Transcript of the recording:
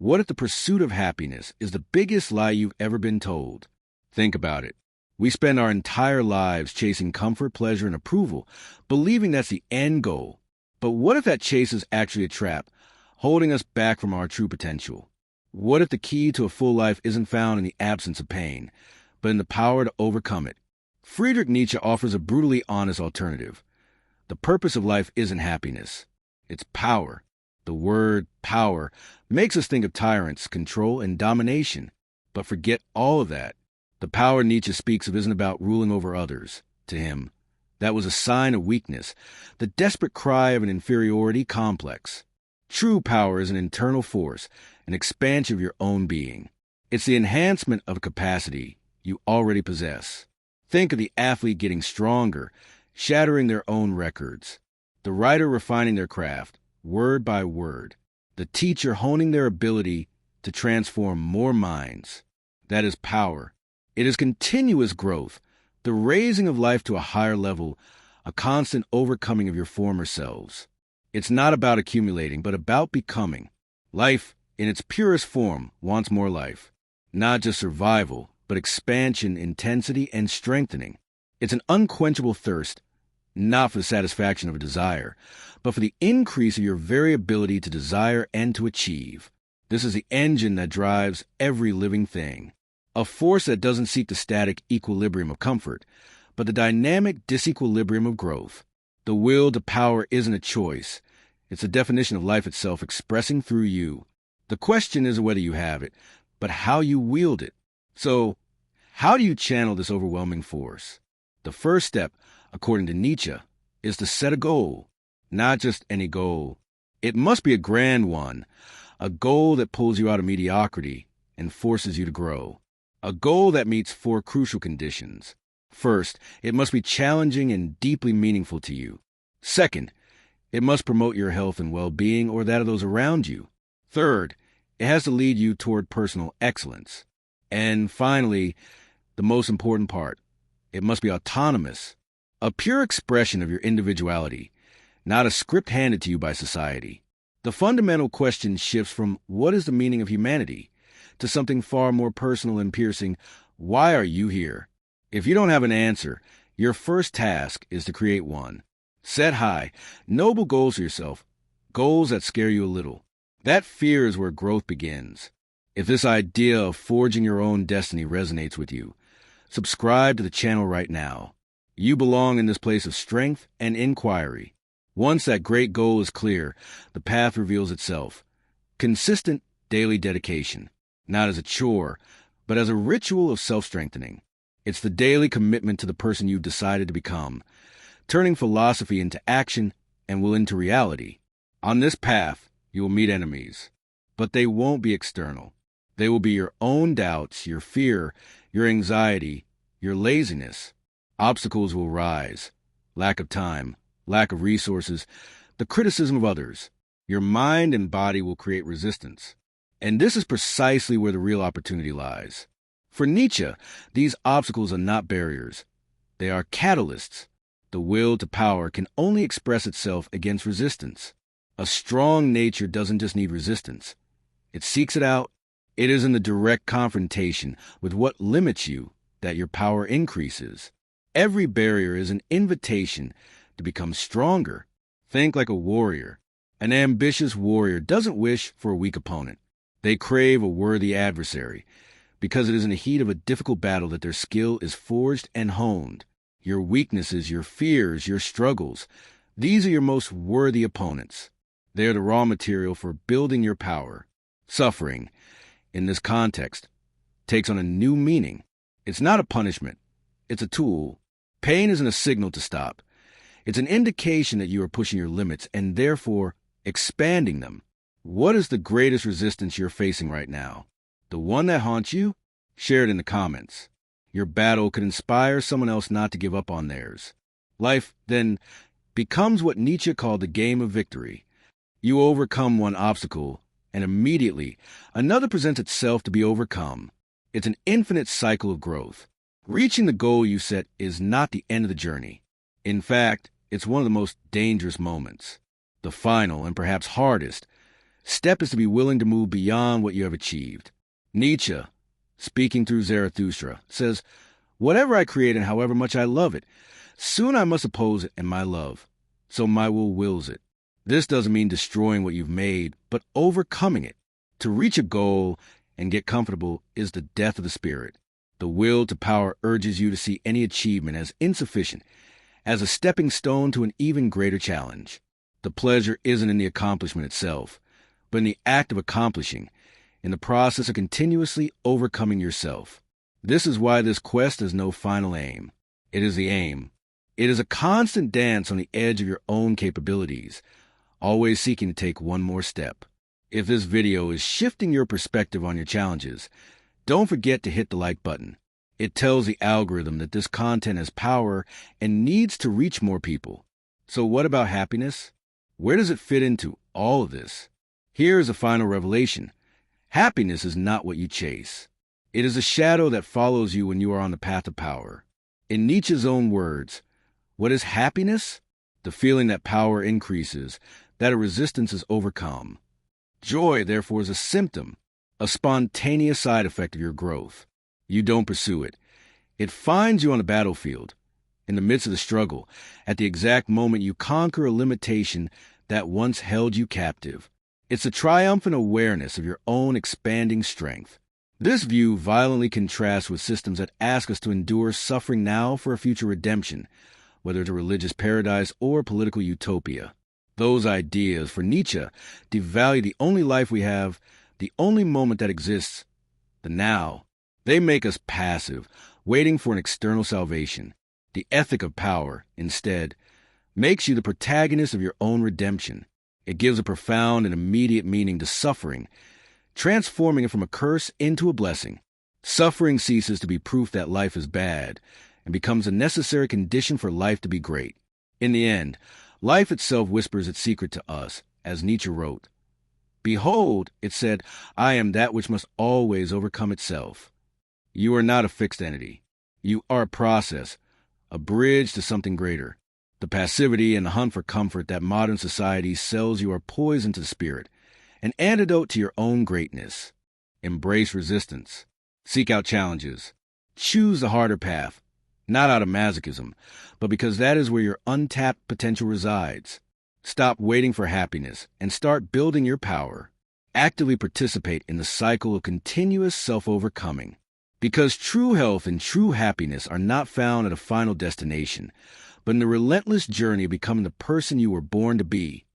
What if the pursuit of happiness is the biggest lie you've ever been told? Think about it. We spend our entire lives chasing comfort, pleasure, and approval, believing that's the end goal. But what if that chase is actually a trap, holding us back from our true potential? What if the key to a full life isn't found in the absence of pain, but in the power to overcome it? Friedrich Nietzsche offers a brutally honest alternative. The purpose of life isn't happiness. It's power. The word power makes us think of tyrants, control, and domination. But forget all of that. The power Nietzsche speaks of isn't about ruling over others. To him, that was a sign of weakness, the desperate cry of an inferiority complex. True power is an internal force, an expansion of your own being. It's the enhancement of a capacity you already possess. Think of the athlete getting stronger, shattering their own records. The writer refining their craft, word by word. The teacher honing their ability to transform more minds. That is power. It is continuous growth, the raising of life to a higher level, a constant overcoming of your former selves. It's not about accumulating, but about becoming. Life, in its purest form, wants more life. Not just survival, but expansion, intensity, and strengthening. It's an unquenchable thirst, not for the satisfaction of a desire, but for the increase of your very ability to desire and to achieve. This is the engine that drives every living thing. A force that doesn't seek the static equilibrium of comfort, but the dynamic disequilibrium of growth. The will to power isn't a choice. It's a definition of life itself expressing through you. The question isn't whether you have it, but how you wield it. So, how do you channel this overwhelming force? The first step, according to Nietzsche, is to set a goal. Not just any goal. It must be a grand one, a goal that pulls you out of mediocrity and forces you to grow. A goal that meets 4 crucial conditions. First, it must be challenging and deeply meaningful to you. Second, it must promote your health and well-being or that of those around you. Third, it has to lead you toward personal excellence. And finally, the most important part, it must be autonomous, a pure expression of your individuality, not a script handed to you by society. The fundamental question shifts from what is the meaning of humanity to something far more personal and piercing, why are you here? If you don't have an answer, your first task is to create one. Set high, noble goals for yourself, goals that scare you a little. That fear is where growth begins. If this idea of forging your own destiny resonates with you, subscribe to the channel right now. You belong in this place of strength and inquiry. Once that great goal is clear, the path reveals itself. Consistent daily dedication, not as a chore, but as a ritual of self-strengthening. It's the daily commitment to the person you've decided to become, turning philosophy into action and will into reality. On this path, you will meet enemies, but they won't be external. They will be your own doubts, your fear, your anxiety, your laziness. Obstacles will rise. Lack of time, lack of resources, the criticism of others. Your mind and body will create resistance. And this is precisely where the real opportunity lies. For Nietzsche, these obstacles are not barriers. They are catalysts. The will to power can only express itself against resistance. A strong nature doesn't just need resistance. It seeks it out. It is in the direct confrontation with what limits you that your power increases. Every barrier is an invitation to become stronger. Think like a warrior. An ambitious warrior doesn't wish for a weak opponent. They crave a worthy adversary, because it is in the heat of a difficult battle that their skill is forged and honed. Your weaknesses, your fears, your struggles, these are your most worthy opponents. They are the raw material for building your power. Suffering, in this context, takes on a new meaning. It's not a punishment. It's a tool. Pain isn't a signal to stop. It's an indication that you are pushing your limits and therefore expanding them. What is the greatest resistance you're facing right now? The one that haunts you? Share it in the comments. Your battle could inspire someone else not to give up on theirs. Life, then, becomes what Nietzsche called the game of victory. You overcome one obstacle, and immediately another presents itself to be overcome. It's an infinite cycle of growth. Reaching the goal you set is not the end of the journey. In fact, it's one of the most dangerous moments. The final, and perhaps hardest, Step is to be willing to move beyond what you have achieved. Nietzsche, speaking through Zarathustra, says, "Whatever I create and however much I love it, soon I must oppose it in my love. So my will wills it." This doesn't mean destroying what you've made, but overcoming it. To reach a goal and get comfortable is the death of the spirit. The will to power urges you to see any achievement as insufficient, as a stepping stone to an even greater challenge. The pleasure isn't in the accomplishment itself, but in the act of accomplishing, in the process of continuously overcoming yourself. This is why this quest has no final aim. It is the aim. It is a constant dance on the edge of your own capabilities, always seeking to take one more step. If this video is shifting your perspective on your challenges, don't forget to hit the like button. It tells the algorithm that this content has power and needs to reach more people. So what about happiness? Where does it fit into all of this? Here is a final revelation. Happiness is not what you chase. It is a shadow that follows you when you are on the path of power. In Nietzsche's own words, what is happiness? The feeling that power increases, that a resistance is overcome. Joy, therefore, is a symptom, a spontaneous side effect of your growth. You don't pursue it. It finds you on the battlefield, in the midst of the struggle, at the exact moment you conquer a limitation that once held you captive. It's a triumphant awareness of your own expanding strength. This view violently contrasts with systems that ask us to endure suffering now for a future redemption, whether it's a religious paradise or political utopia. Those ideas, for Nietzsche, devalue the only life we have, the only moment that exists, the now. They make us passive, waiting for an external salvation. The ethic of power, instead, makes you the protagonist of your own redemption. It gives a profound and immediate meaning to suffering, transforming it from a curse into a blessing. Suffering ceases to be proof that life is bad and becomes a necessary condition for life to be great. In the end, life itself whispers its secret to us, as Nietzsche wrote. "Behold," it said, "I am that which must always overcome itself." You are not a fixed entity. You are a process, a bridge to something greater. The passivity and the hunt for comfort that modern society sells you are poison to the spirit, an antidote to your own greatness. Embrace resistance. Seek out challenges. Choose the harder path, not out of masochism, but because that is where your untapped potential resides. Stop waiting for happiness and start building your power. Actively participate in the cycle of continuous self-overcoming. Because true health and true happiness are not found at a final destination, but in the relentless journey of becoming the person you were born to be.